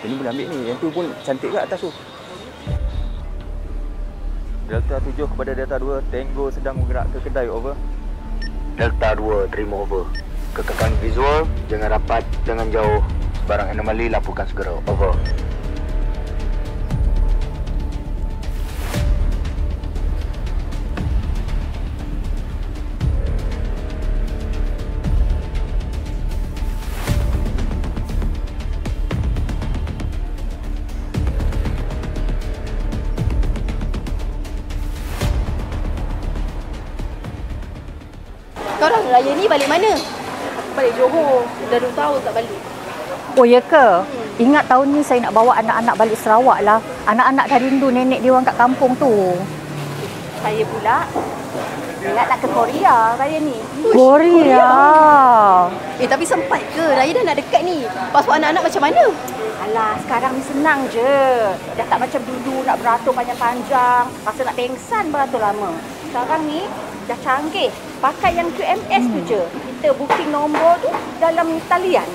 Ini boleh ambil ni. Yang tu pun cantik kat atas tu. Delta 7 kepada Delta 2. Tango sedang bergerak ke kedai. Over. Delta 2, terima over. Kekekalan visual, jangan rapat, jangan jauh. Barang anomali laporkan segera. Over. Korang raya ni balik mana? Aku balik Johor. Dah 2 tahun tak balik. Oh ya ke? Ingat tahun ni saya nak bawa anak-anak balik Sarawak lah. Anak-anak dah rindu nenek dia orang kat kampung tu. Saya pula ingat nak ke Korea raya ni. Korea. Tapi sempat ke? Raya dah nak dekat ni. Pasport anak-anak macam mana? Alah, sekarang ni senang je. Dah tak macam dulu nak beratur panjang-panjang. Rasa nak pengsan beratur lama. Sekarang ni dah canggih. Pakai yang QMS tu je. Kita booking nombor tu dalam talian.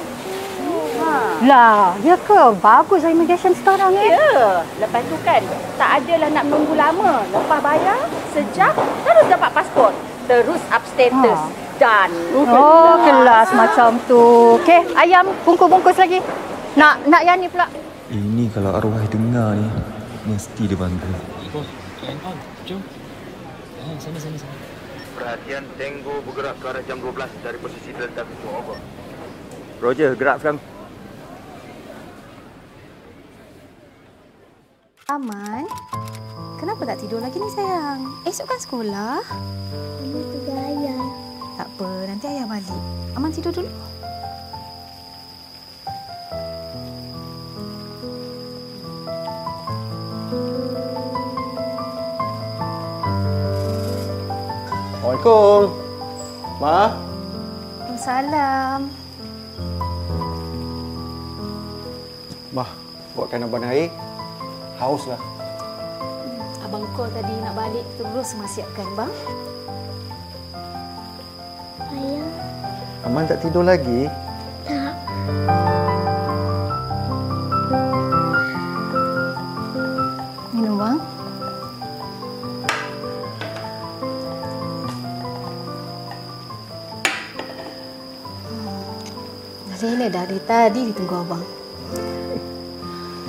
Lah, ya ke? Bagus immigration sekarang Ya. Lepas tu kan, tak adalah nak menunggu lama. Lepas bayar, sejam, terus dapat pasport. Terus up status. Dan. Oh, kelas macam tu. Okey, ayam bungkus-bungkus lagi. Nak yang ni pula. Ini kalau arwah dengar ni, mesti dia bangga. Jom. Sana. Perhatian, Tango bergerak ke arah jam 12 dari posisi Delta 7. Over. Roger, gerak sekarang. Aman, kenapa tak tidur lagi ni sayang? Esok kan sekolah? Mama tegur ayah. Tak apa, nanti ayah balik. Aman tidur dulu. Assalamualaikum. Ma. Waalaikumsalam. Ma, buatkan abang air. Haus lah. Abang call tadi nak balik, terus siapkan bang. Ayah, Aman tak tidur lagi? tak. Minum bang. Rela dari tadi ditunggu abang.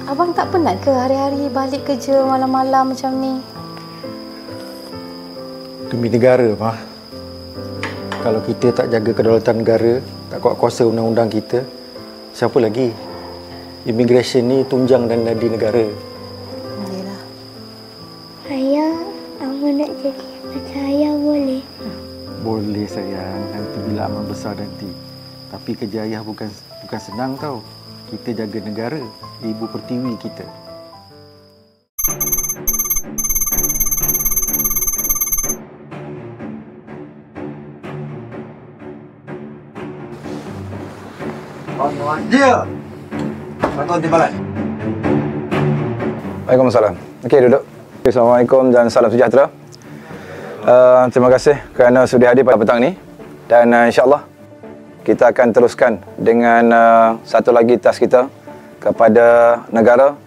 Abang tak penat ke hari-hari balik kerja malam-malam macam ni? Demi negara, Ma. Kalau kita tak jaga kedaulatan negara, tak kuat kuasa undang-undang kita, siapa lagi? Immigration ni tunjang dan nadi negara. Alhamdulillah. Ayah, Aman nak jadi macam ayah boleh? Boleh sayang, nanti bila Aman besar nanti. Tapi kerja ayah bukan senang tau. Kita jaga negara, ibu pertiwi kita. Ya. Bantuan timbalan. Waalaikumsalam. Okey, duduk. Assalamualaikum dan salam sejahtera. Terima kasih kerana sudi hadir pada petang ni. Dan insya-Allah kita akan teruskan dengan satu lagi task kita kepada negara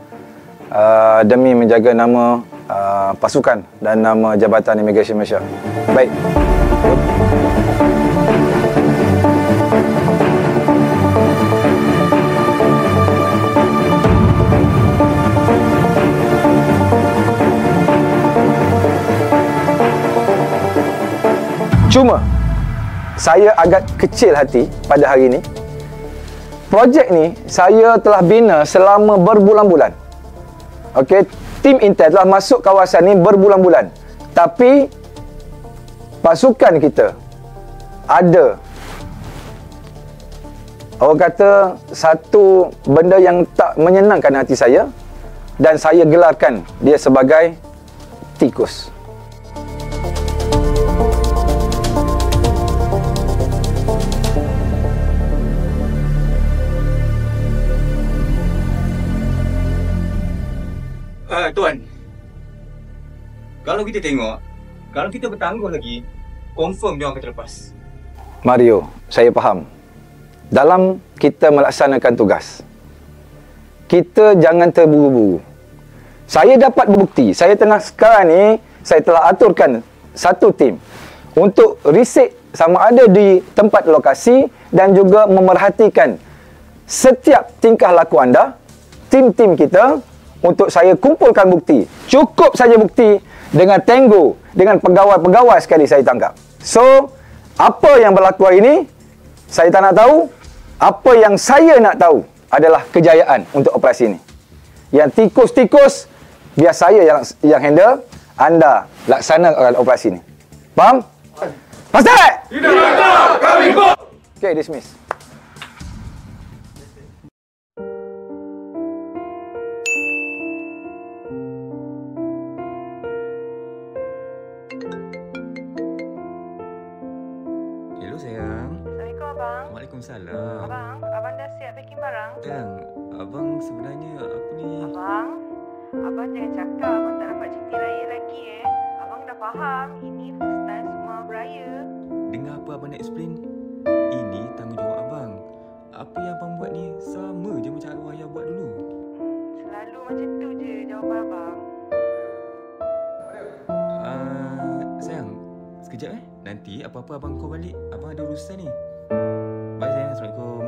demi menjaga nama pasukan dan nama Jabatan Imigresen Malaysia. Baik. Cuma saya agak kecil hati pada hari ini. Projek ni saya telah bina selama berbulan-bulan. Okey, tim Intel telah masuk kawasan ni berbulan-bulan. Tapi pasukan kita ada, orang kata, satu benda yang tak menyenangkan hati saya, dan saya gelarkan dia sebagai tikus. Tuan, kalau kita tengok, kalau kita bertangguh lagi, confirm dia orang akan terlepas. Mario, saya faham. Dalam kita melaksanakan tugas, kita jangan terburu-buru. Saya dapat bukti. Saya sekarang ni, saya telah aturkan satu tim untuk research sama ada di tempat lokasi dan juga memerhatikan setiap tingkah laku anda, tim-tim kita, untuk saya kumpulkan bukti. Cukup saja bukti dengan Tango, dengan pegawai-pegawai sekali saya tangkap. So, apa yang berlaku hari ini, saya tak nak tahu. Apa yang saya nak tahu adalah kejayaan untuk operasi ini. Yang tikus-tikus, biar saya yang handle, anda laksanakan operasi ini. Faham? Pasti? Tidak ada, kami go! Okay, dismiss. Hello sayang. Assalamualaikum abang. Waalaikumsalam. Abang dah siap packing barang? Sayang, abang sebenarnya apa ni? Abang jangan cakap abang tak dapat cuti raya lagi Abang dah faham, ini first time semua beraya. Dengar apa abang nak explain? Ini tanggungjawab abang. Apa yang abang buat ni sama je macam arwah ayah buat dulu. Selalu macam tu je jawapan abang. Sayang, sekejap Nanti apa-apa abang call balik. Abang ada urusan ni. Bye sayang. Assalamualaikum.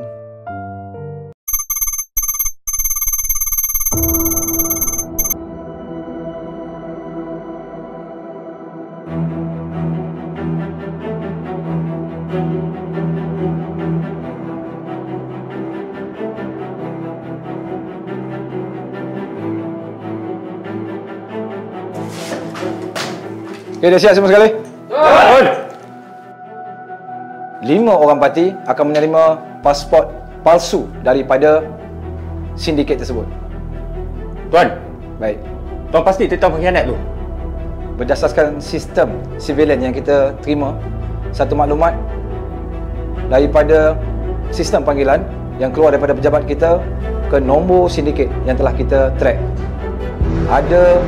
Okay, dah siap semua sekali? Tuan! 5 orang parti akan menerima pasport palsu daripada sindiket tersebut. Tuan, baik. Tuan pasti tentang pengkhianat tu? Berdasarkan sistem civilian yang kita terima, satu maklumat daripada sistem panggilan yang keluar daripada pejabat kita ke nombor sindiket yang telah kita track. Ada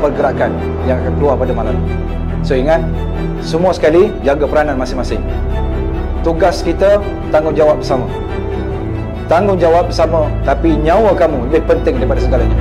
pergerakan yang akan keluar pada malam. So ingat, semua sekali jaga peranan masing-masing. Tugas kita tanggungjawab bersama. Tanggungjawab bersama, tapi nyawa kamu lebih penting daripada segalanya.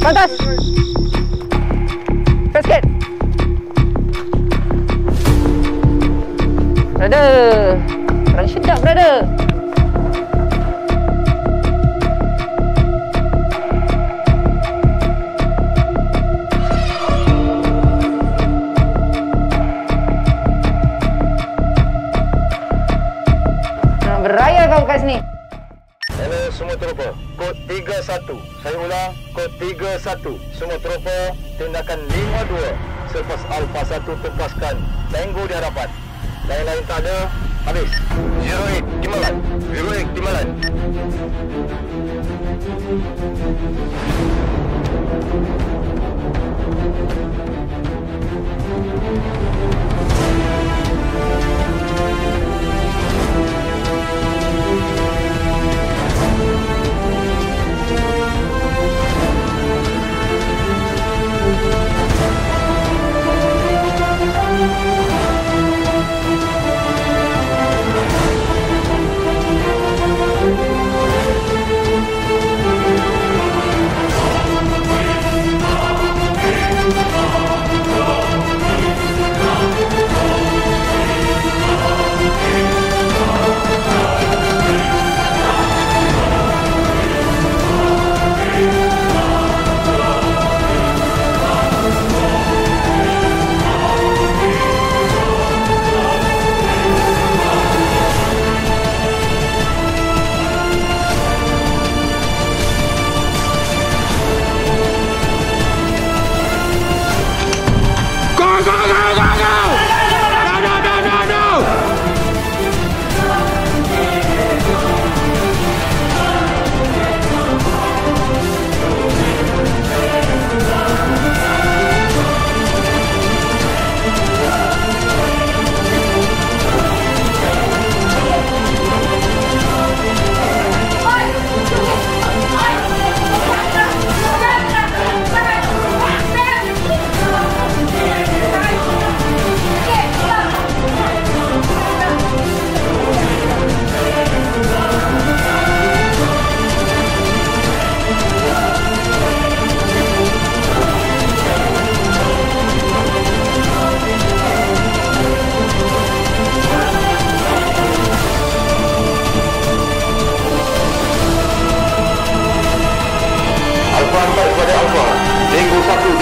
Pantas. Press sikit. Brother. Kurang sedap, brother. Beraya kau kat sini. Hello semua tropa, kod 31. Saya ulang, kod 31. Semua tropa, tindakan 52. Selepas Alpha 1 tepaskan Tango di hadapan. Lain-lain tak ada, habis. 08 Timbalan. 08 Timbalan.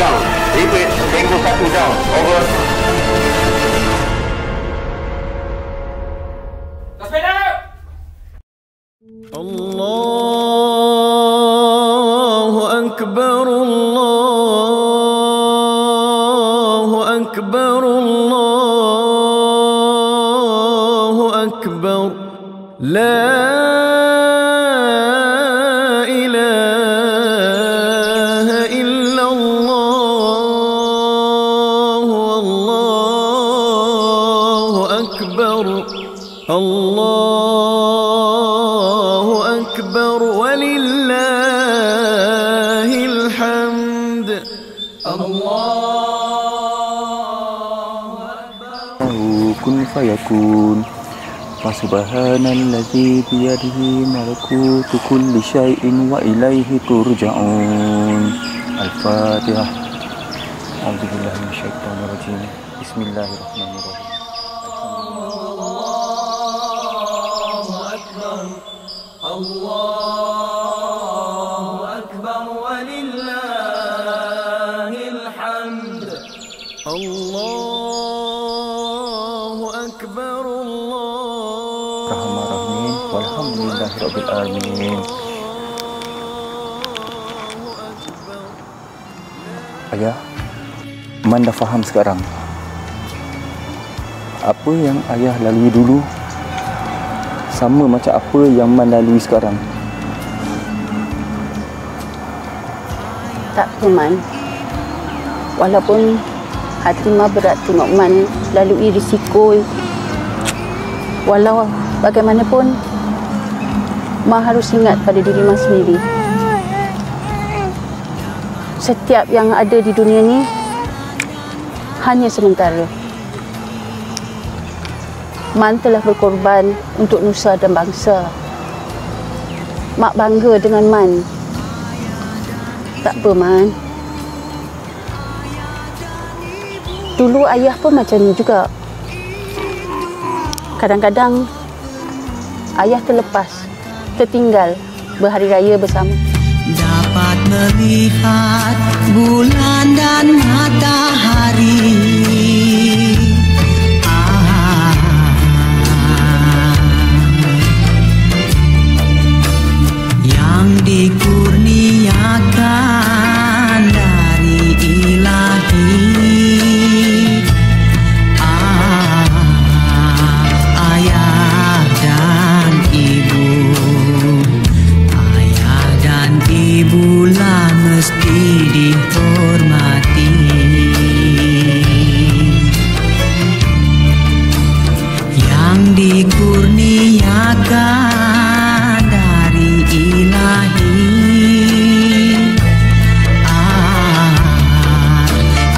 down. Repeat, Tango 1 down. Over. Allahu Akbar, Allahu Akbar, Allahu Akbar. La ilaha illallah, Allahu Akbar, Allahu Akbar, walillahil hamd. Kun fayakun. Fasubhanalladzi biyadihi malakutu kulli syai'in wa ilaihi turja'un. Al-Fatihah. A'udzubillahi minasyaitonir rajim. Bismillahirrahmanirrahim. Allahu Akbar, Allahu Akbar, walillahil hamd. Allahu Akbar, Rahman-Rahim. Walhamdulillahirabbil alamin. Ayah, Man dah faham sekarang. Apa yang ayah lalui dulu sama macam apa yang Man lalui sekarang. Tak apa, Man. Walaupun hati Ma berat tengok Man lalui risiko, walau bagaimanapun Ma harus ingat pada diri Ma sendiri. Setiap yang ada di dunia ni hanya sementara. Man telah berkorban untuk nusa dan bangsa. Mak bangga dengan Man. Tak apa, Man. Dulu ayah pun macam ni juga. Kadang-kadang ayah terlepas, tertinggal berhari raya bersama. Dapat melihat bulan dan matahari, yang dikurniakan dari Ilahi. Ayah dan ibu, ayah dan ibulah mesti dihormati. Yang dikurniakan dari Ilahi.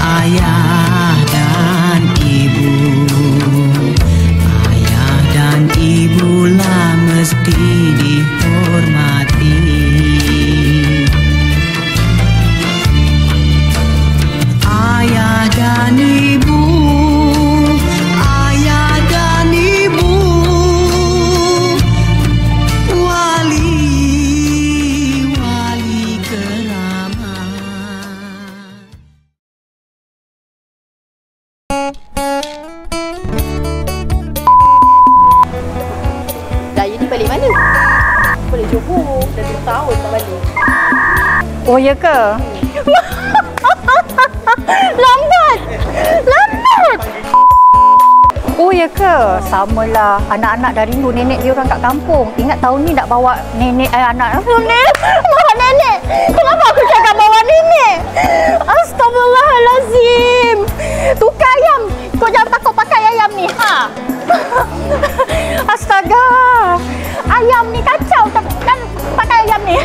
Ayah dan ibu, ayah dan ibulah mesti dihormati. Ayah dan ibu, ayah dan ibu, wali keramat. Daya ni balik mana? Balik Johor. Dah 2 tahun tak balik. Oh, ya ke? Lambat! Lambat! Oh, ya ke? Samalah. Anak-anak dah rindu nenek dia orang kat kampung. Ingat tahun ni nak bawa nenek, anak. Nenek! Bawa nenek! Kenapa aku cakap bawa nenek? Astagfirullahalazim! Tukar ayam! Kau jangan takut pakai ayam ni, ha? Astaga! Ayam ni kacau kan pakai ayam ni.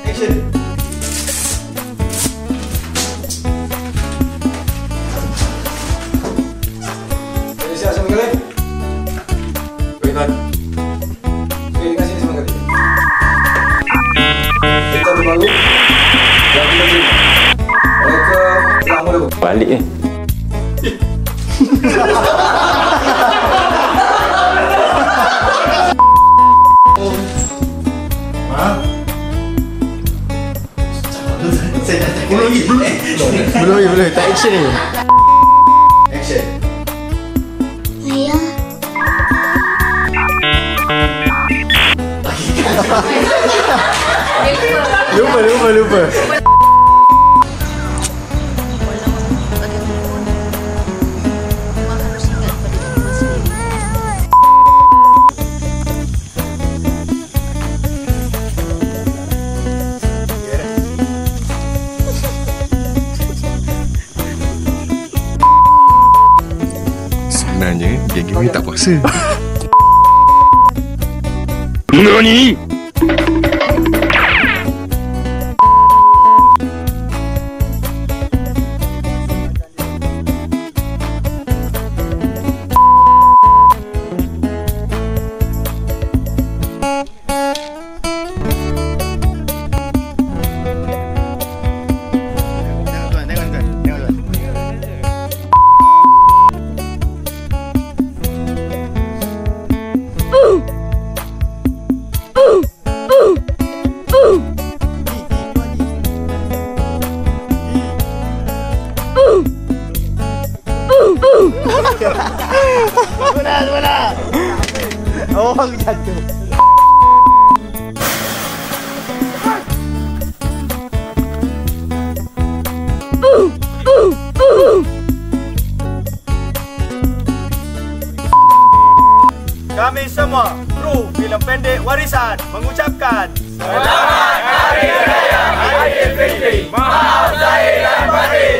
Action. Siap sama kali. Baik, Tuan. Okey, kat sini sama kali. Kita baru. Yang kita beri. Mereka pulang mula. Balik ni. Ma. Saya dah Belum. Tak action ni. Action. Ayah. Lupa. Sebenarnya geng-geng ni tak puasa. NANI?! Sebenar. Orang jatuh. Kami semua kru filem pendek Warisan mengucapkan Selamat Hari Raya Aidilfitri. Maaf Zahir dan Batin.